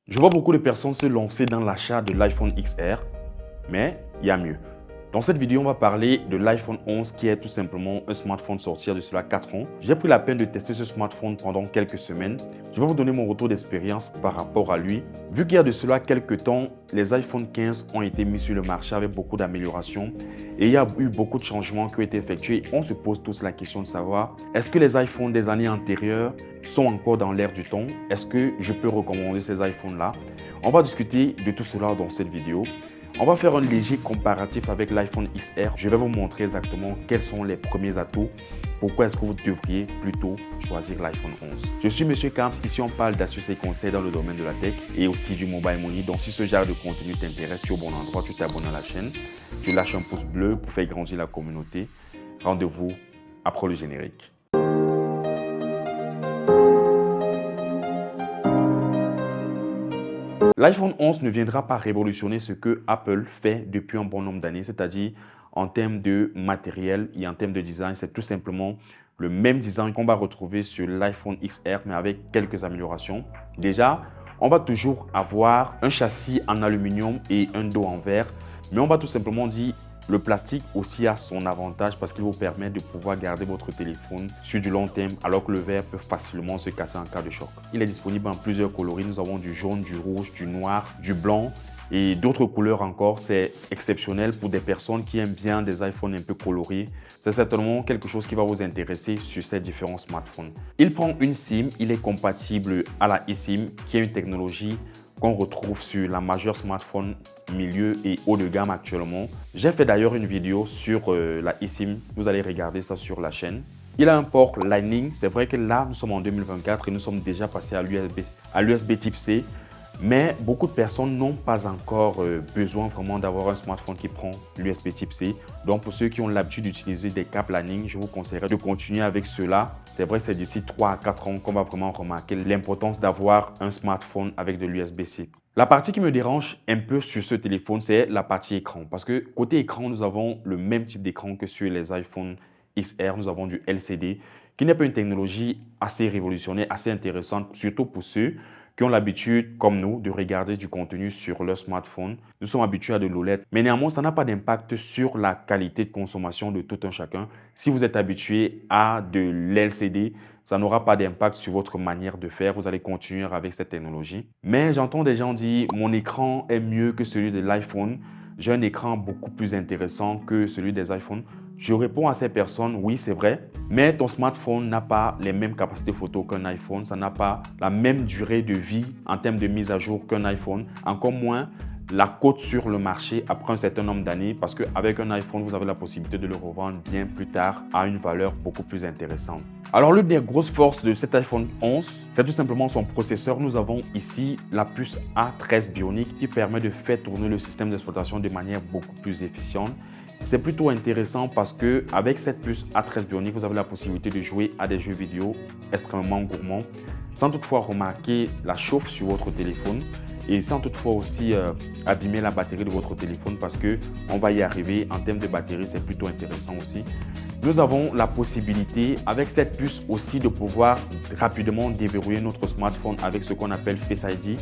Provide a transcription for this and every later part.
Je vois beaucoup de personnes se lancer dans l'achat de l'iPhone XR, mais il y a mieux. Dans cette vidéo, on va parler de l'iPhone 11 qui est tout simplement un smartphone sorti de cela 4 ans. J'ai pris la peine de tester ce smartphone pendant quelques semaines. Je vais vous donner mon retour d'expérience par rapport à lui. Vu qu'il y a de cela quelques temps, les iPhone 15 ont été mis sur le marché avec beaucoup d'améliorations et il y a eu beaucoup de changements qui ont été effectués. On se pose tous la question de savoir, est-ce que les iPhones des années antérieures sont encore dans l'air du temps? Est-ce que je peux recommander ces iPhones-là? On va discuter de tout cela dans cette vidéo. On va faire un léger comparatif avec l'iPhone XR. Je vais vous montrer exactement quels sont les premiers atouts. Pourquoi est-ce que vous devriez plutôt choisir l'iPhone 11. Je suis Monsieur Camps. Ici, on parle d'astuces et conseils dans le domaine de la tech et aussi du mobile money. Donc, si ce genre de contenu t'intéresse, tu es au bon endroit, tu t'abonnes à la chaîne. Tu lâches un pouce bleu pour faire grandir la communauté. Rendez-vous après le générique. L'iPhone 11 ne viendra pas révolutionner ce que Apple fait depuis un bon nombre d'années, c'est-à-dire en termes de matériel et en termes de design, c'est tout simplement le même design qu'on va retrouver sur l'iPhone XR, mais avec quelques améliorations. Déjà, on va toujours avoir un châssis en aluminium et un dos en verre, mais on va tout simplement dire le plastique aussi a son avantage parce qu'il vous permet de pouvoir garder votre téléphone sur du long terme alors que le verre peut facilement se casser en cas de choc. Il est disponible en plusieurs coloris. Nous avons du jaune, du rouge, du noir, du blanc et d'autres couleurs encore. C'est exceptionnel pour des personnes qui aiment bien des iPhones un peu colorés. C'est certainement quelque chose qui va vous intéresser sur ces différents smartphones. Il prend une SIM, il est compatible à la eSIM qui est une technologie qu'on retrouve sur la majeure smartphone milieu et haut de gamme actuellement. J'ai fait d'ailleurs une vidéo sur la eSIM. Vous allez regarder ça sur la chaîne. Il a un port Lightning. C'est vrai que là, nous sommes en 2024 et nous sommes déjà passés à l'USB type C. Mais beaucoup de personnes n'ont pas encore besoin vraiment d'avoir un smartphone qui prend l'USB type C. Donc pour ceux qui ont l'habitude d'utiliser des câbles Lightning, je vous conseillerais de continuer avec cela. C'est vrai que c'est d'ici 3 à 4 ans qu'on va vraiment remarquer l'importance d'avoir un smartphone avec de l'USB-C. La partie qui me dérange un peu sur ce téléphone, c'est la partie écran. Parce que côté écran, nous avons le même type d'écran que sur les iPhone XR. Nous avons du LCD, qui n'est pas une technologie assez révolutionnaire, assez intéressante, surtout pour ceux qui ont l'habitude, comme nous, de regarder du contenu sur leur smartphone. Nous sommes habitués à de l'OLED, mais néanmoins, ça n'a pas d'impact sur la qualité de consommation de tout un chacun. Si vous êtes habitué à de l'LCD, ça n'aura pas d'impact sur votre manière de faire. Vous allez continuer avec cette technologie. Mais j'entends des gens dire, mon écran est mieux que celui de l'iPhone. J'ai un écran beaucoup plus intéressant que celui des iPhones. Je réponds à ces personnes, oui, c'est vrai, mais ton smartphone n'a pas les mêmes capacités photo qu'un iPhone, ça n'a pas la même durée de vie en termes de mise à jour qu'un iPhone, encore moins la cote sur le marché après un certain nombre d'années parce qu'avec un iPhone, vous avez la possibilité de le revendre bien plus tard à une valeur beaucoup plus intéressante. Alors, l'une des grosses forces de cet iPhone 11, c'est tout simplement son processeur. Nous avons ici la puce A13 Bionic qui permet de faire tourner le système d'exploitation de manière beaucoup plus efficiente. C'est plutôt intéressant parce que avec cette puce A13 Bionic, vous avez la possibilité de jouer à des jeux vidéo extrêmement gourmands sans toutefois remarquer la chauffe sur votre téléphone et sans toutefois aussi abîmer la batterie de votre téléphone parce qu'on va y arriver. En termes de batterie, c'est plutôt intéressant aussi. Nous avons la possibilité avec cette puce aussi de pouvoir rapidement déverrouiller notre smartphone avec ce qu'on appelle Face ID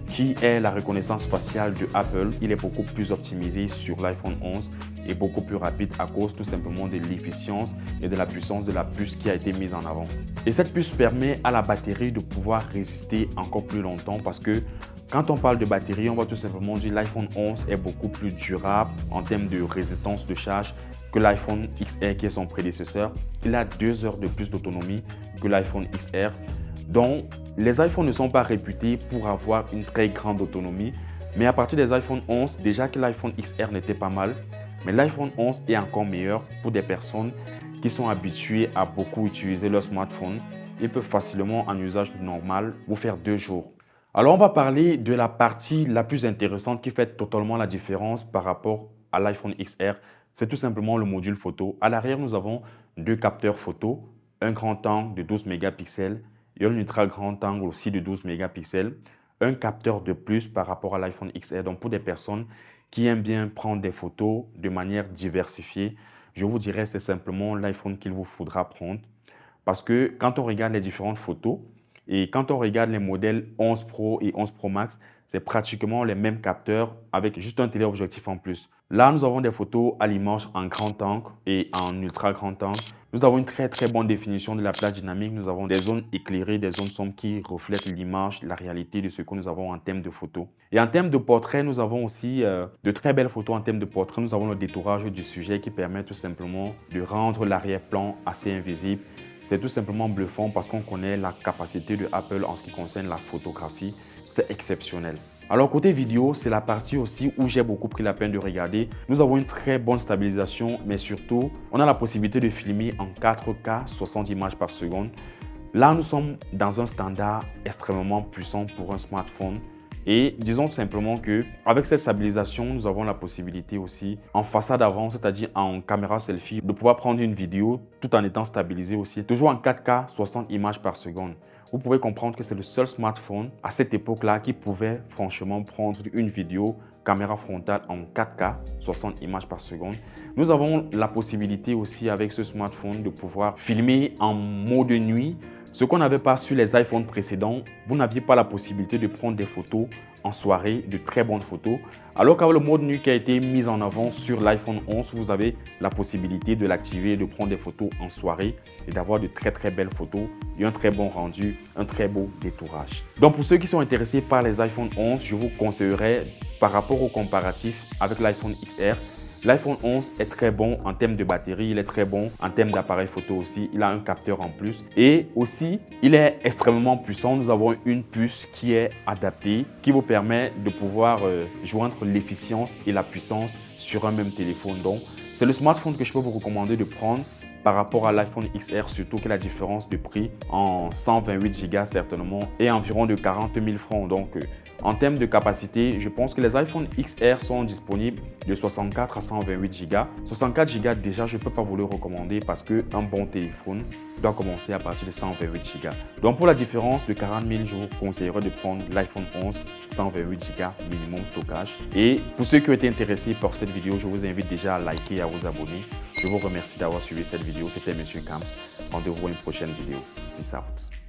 qui est la reconnaissance faciale de Apple. Il est beaucoup plus optimisé sur l'iPhone 11 et beaucoup plus rapide à cause tout simplement de l'efficience et de la puissance de la puce qui a été mise en avant. Et cette puce permet à la batterie de pouvoir résister encore plus longtemps parce que quand on parle de batterie, on va tout simplement dire l'iPhone 11 est beaucoup plus durable en termes de résistance de charge que l'iPhone XR qui est son prédécesseur. Il a 2 heures de plus d'autonomie que l'iPhone XR. Donc, les iPhones ne sont pas réputés pour avoir une très grande autonomie. Mais à partir des iPhone 11, déjà que l'iPhone XR n'était pas mal, mais l'iPhone 11 est encore meilleur pour des personnes qui sont habituées à beaucoup utiliser leur smartphone. Ils peuvent facilement, en usage normal, vous faire 2 jours. Alors, on va parler de la partie la plus intéressante qui fait totalement la différence par rapport à l'iPhone XR. C'est tout simplement le module photo. À l'arrière, nous avons 2 capteurs photo, un grand angle de 12 mégapixels et un ultra grand angle aussi de 12 mégapixels. Un capteur de plus par rapport à l'iPhone XR. Donc, pour des personnes qui aiment bien prendre des photos de manière diversifiée, je vous dirais c'est simplement l'iPhone qu'il vous faudra prendre. Parce que quand on regarde les différentes photos, Et quand on regarde les modèles 11 Pro et 11 Pro Max, c'est pratiquement les mêmes capteurs avec juste un téléobjectif en plus. Là, nous avons des photos à l'image en grand angle et en ultra grand angle. Nous avons une très bonne définition de la plage dynamique. Nous avons des zones éclairées, des zones sombres qui reflètent l'image, la réalité de ce que nous avons en termes de photos. Et en termes de portrait, nous avons aussi de très belles photos en termes de portrait. Nous avons le détourage du sujet qui permet tout simplement de rendre l'arrière-plan assez invisible. C'est tout simplement bluffant parce qu'on connaît la capacité de Apple en ce qui concerne la photographie. C'est exceptionnel. Alors côté vidéo, c'est la partie aussi où j'ai beaucoup pris la peine de regarder. Nous avons une très bonne stabilisation, mais surtout, on a la possibilité de filmer en 4K 60 images par seconde. Là, nous sommes dans un standard extrêmement puissant pour un smartphone. Et disons tout simplement qu'avec cette stabilisation, nous avons la possibilité aussi en façade avant, c'est-à-dire en caméra selfie, de pouvoir prendre une vidéo tout en étant stabilisé aussi, toujours en 4K 60 images par seconde. Vous pouvez comprendre que c'est le seul smartphone à cette époque-là qui pouvait franchement prendre une vidéo caméra frontale en 4K 60 images par seconde. Nous avons la possibilité aussi avec ce smartphone de pouvoir filmer en mode nuit. Ce qu'on n'avait pas sur les iPhones précédents, vous n'aviez pas la possibilité de prendre des photos en soirée, de très bonnes photos. Alors qu'avec le mode nuit qui a été mis en avant sur l'iPhone 11, vous avez la possibilité de l'activer et de prendre des photos en soirée et d'avoir de très belles photos et un très bon rendu, un très beau détourage. Donc pour ceux qui sont intéressés par les iPhone 11, je vous conseillerais par rapport au comparatif avec l'iPhone XR, l'iPhone 11 est très bon en termes de batterie, il est très bon en termes d'appareil photo aussi, il a un capteur en plus et aussi il est extrêmement puissant. Nous avons une puce qui est adaptée, qui vous permet de pouvoir joindre l'efficience et la puissance sur un même téléphone. Donc c'est le smartphone que je peux vous recommander de prendre par rapport à l'iPhone XR, surtout que la différence de prix en 128 Go certainement est environ de 40 000 francs. Donc en termes de capacité, je pense que les iPhone XR sont disponibles de 64 à 128 Go. 64 Go déjà, je ne peux pas vous le recommander parce qu'un bon téléphone doit commencer à partir de 128 Go. Donc pour la différence de 40 000, je vous conseillerais de prendre l'iPhone 11 128 Go minimum stockage. Et pour ceux qui ont été intéressés par cette vidéo, je vous invite déjà à liker et à vous abonner. Je vous remercie d'avoir suivi cette vidéo. C'était Monsieur Camps. Rendez-vous à une prochaine vidéo. Peace out.